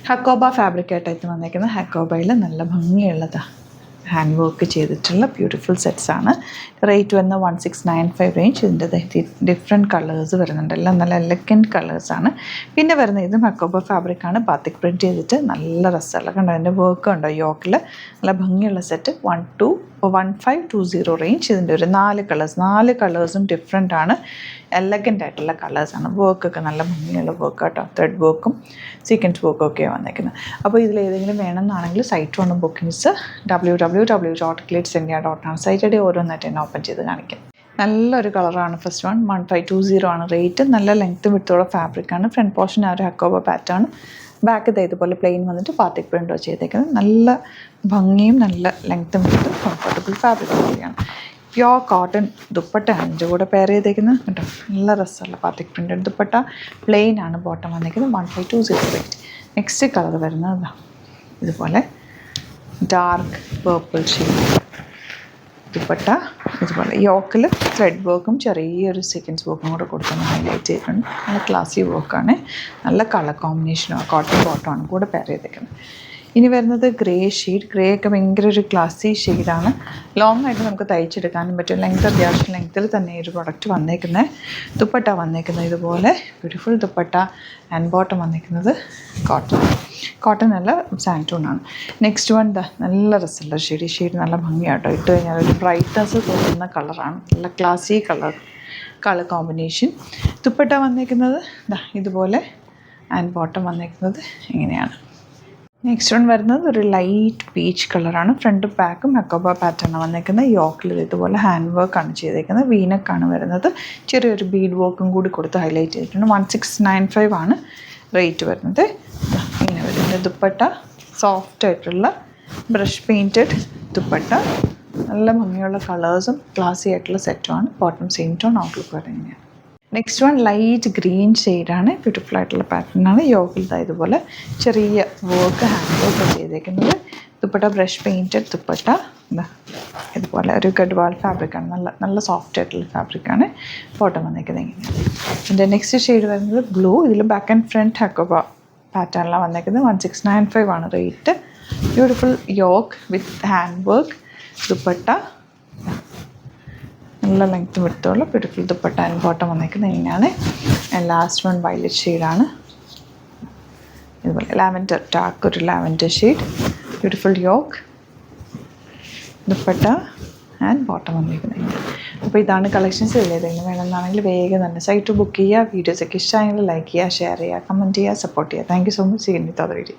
ഹക്കോബ ഫാബ്രിക്കായിട്ടായിട്ട് വന്നേക്കുന്നത്. ഹക്കോബയിൽ നല്ല ഭംഗിയുള്ളതാണ് hand work ചെയ്തിട്ടുള്ള ബ്യൂട്ടിഫുൾ സെറ്റ്സാണ്. റേറ്റ് വരുന്ന 1695 റേഞ്ച്. ഇതിൻ്റെ ഡിഫറെൻറ്റ് കളേഴ്സ് വരുന്നുണ്ട്, എല്ലാം നല്ല എലഗൻറ്റ് കളേഴ്സാണ്. പിന്നെ വരുന്ന ഇതും ഹക്കോബ ഫാബ്രിക്കാണ്, ബാത്തിക് പ്രിൻറ്റ് ചെയ്തിട്ട് നല്ല രസമുള്ള കണ്ടോ. അതിൻ്റെ വർക്ക് ഉണ്ടോ യോക്കിൽ, നല്ല ഭംഗിയുള്ള സെറ്റ്. 1520 റേഞ്ച്. ഇതിൻ്റെ ഒരു 4 കളേഴ്സും ഡിഫറെൻ്റ് ആണ്, എലഗൻ്റ് ആയിട്ടുള്ള കളേഴ്സാണ്. വർക്കൊക്കെ നല്ല ഭംഗിയുള്ള വർക്ക് കേട്ടോ, ത്രെഡ് വർക്കും സീക്വൻസ് വർക്കും ഒക്കെയാണ് വന്നേക്കുന്നത്. അപ്പോൾ ഇതിലേതെങ്കിലും വേണമെന്നാണെങ്കിൽ site one bookings www.glitzindia.com site ഓരോന്നായിട്ട് തന്നെ ഓപ്പൺ ചെയ്ത് കാണിക്കാം. നല്ലൊരു കളറാണ്. ഫസ്റ്റ് 1520 ആണ് റേറ്റ്. നല്ല ലെങ്ത്തും വിട്ടുള്ള ഫാബ്രിക്കാണ്. ഫ്രണ്ട് പോർഷൻ ആ ഒരു ഹക്കോബ പാറ്റേൺ, ബാക്ക് ഇതുപോലെ പ്ലെയിൻ വന്നിട്ട് ബാത്തിക് പ്രിൻ്റോ ചെയ്തേക്കുന്നത്. നല്ല ഭംഗിയും നല്ല ലെങ്ത്തും വിട്ട് കംഫർട്ടബിൾ ഫാബ്രിക് കൂടിയാണ്. പ്യോർ കോട്ടൺ ദുപ്പട്ട അതിൻ്റെ കൂടെ പെയർ ചെയ്തേക്കുന്നത് കേട്ടോ. നല്ല രസമുള്ള ബാത്തിക് പ്രിൻ്റഡ് ദുപ്പട്ട. പ്ലെയിൻ ആണ് ബോട്ടം വന്നേക്കുന്നത്. 1520 റേറ്റ്. നെക്സ്റ്റ് കളർ വരുന്നത് ഇതുപോലെ ഡാർക്ക് പേർപ്പിൾ ഷെയ്ഡ് ദുപ്പട്ട. ഇതുപോലെ യോക്കിൽ ത്രെഡ് വർക്കും ചെറിയൊരു സീക്വൻസ് വർക്കും കൂടെ കൊടുത്തൊന്ന് ഹൈലൈറ്റ് ചെയ്തിട്ടുണ്ട്. നല്ല ക്ലാസി വർക്കാണ്, നല്ല കളർ കോമ്പിനേഷനും കോട്ടൺ ബോട്ടമാണ് കൂടെ പെയർ ചെയ്തേക്കുന്നത്. ഇനി വരുന്നത് ഗ്രേ ഷെയ്ഡ്. ഗ്രേ ഒക്കെ ഭയങ്കര ഒരു ക്ലാസി ഷെയ്ഡാണ്. ലോങ് ആയിട്ട് നമുക്ക് തയ്ച്ചെടുക്കാനും പറ്റും. ലെങ്ത് അത്യാവശ്യം ലെങ്ത്തിൽ തന്നെ ഒരു പ്രൊഡക്റ്റ് വന്നേക്കുന്നത്. ദുപ്പട്ട വന്നേക്കുന്നത് ഇതുപോലെ ബ്യൂട്ടിഫുൾ ദുപ്പട്ട. ആൻഡ് ബോട്ടം വന്നേക്കുന്നത് കോട്ടൺ അല്ല സാൻറ്റൂണാണ്. നെക്സ്റ്റ് വൺ നല്ല രസമുള്ള ഷെയ്ഡ് നല്ല ഭംഗിയാട്ടോ. ഇട്ട് കഴിഞ്ഞാൽ ഒരു ബ്രൈറ്റ്നസ് തോന്നുന്ന കളറാണ്, നല്ല ക്ലാസി കളർ കോമ്പിനേഷൻ. ദുപ്പട്ട വന്നേക്കുന്നത് ഇതുപോലെ. ആൻഡ് ബോട്ടം വന്നേക്കുന്നത് ഇങ്ങനെയാണ്. നെക്സ്റ്റ് വൺ വരുന്നത് ഒരു ലൈറ്റ് പീച്ച് കളറാണ്. ഫ്രണ്ടും ബാക്കും ഹക്കോബ പാറ്റേണാണ് വന്നേക്കുന്നത്. യോക്കിൽ ഇതുപോലെ ഹാൻഡ് വർക്കാണ് ചെയ്തേക്കുന്നത്. വീനക്കാണ് വരുന്നത്. ചെറിയൊരു ബീഡ് വർക്കും കൂടി കൊടുത്ത് ഹൈലൈറ്റ് ചെയ്തിട്ടുണ്ട്. 1695 ആണ് റേറ്റ് വരുന്നത്. ഇങ്ങനെ വരുന്നത് ദുപ്പട്ട. സോഫ്റ്റ് ആയിട്ടുള്ള ബ്രഷ് പെയിൻറ്റഡ് ദുപ്പട്ട. നല്ല ഭംഗിയുള്ള കളേഴ്സും ക്ലാസി ആയിട്ടുള്ള സെറ്റുമാണ്. ബോട്ടം സെയിം ടോൺ, ഔട്ട്ലുക്ക് വരുന്നതാണ്. നെക്സ്റ്റ് വൺ ലൈറ്റ് ഗ്രീൻ ഷെയ്ഡാണ്. ബ്യൂട്ടിഫുൾ ആയിട്ടുള്ള പാറ്റേണാണ്. യോക്കിൽ ഇതുപോലെ ചെറിയ വർക്ക് ഹാൻഡ് വർക്ക് ചെയ്തേക്കുന്നത്. Dupatta brush painted dupatta. ഇതുപോലെ ഒരു ഗഡ്വാൾ ഫാബ്രിക്കാണ്, നല്ല സോഫ്റ്റ് ആയിട്ടുള്ള ഫാബ്രിക്കാണ്. ബോട്ടം വന്നേക്കുന്നത് ഇങ്ങനെയാണ്. ഇതിൻ്റെ നെക്സ്റ്റ് ഷെയ്ഡ് വരുന്നത് ബ്ലൂ. ഇതിൽ ബാക്ക് ആൻഡ് ഫ്രണ്ട് ഹക്കോബ പാറ്റേണിലാണ് വന്നേക്കുന്നത്. 1695 ആണ് rate. Beautiful yoke with hand work dupatta. നല്ല ലെങ്ത്തും വിട്ടുള്ള ബ്യൂട്ടിഫുൾ ദുപ്പട്ട. ആൻഡ് ബോട്ടം വന്നേക്കുന്നത് ഇങ്ങനെയാണ്. ലാസ്റ്റ് വൺ വയലറ്റ് ഷെയ്ഡാണ്. ഇതുപോലെ ലാവൻഡർ, ഡാർക്ക് ഒരു lavender shade. Beautiful yoke dupatta and bottom വന്നിരിക്കുന്നത്. അപ്പോൾ ഇതാണ് കളക്ഷൻസ്. ഇതിലേതെങ്കിലും വേണമെന്നാണെങ്കിൽ വേഗം തന്നെ സൈറ്റ് ബുക്ക് ചെയ്യുക. വീഡിയോസൊക്കെ ഇഷ്ടമായെങ്കിൽ ലൈക്ക് ചെയ്യുക, ഷെയർ ചെയ്യുക, കമൻറ്റ് ചെയ്യുക, സപ്പോർട്ട് ചെയ്യുക. Thank you so much. See you in the video.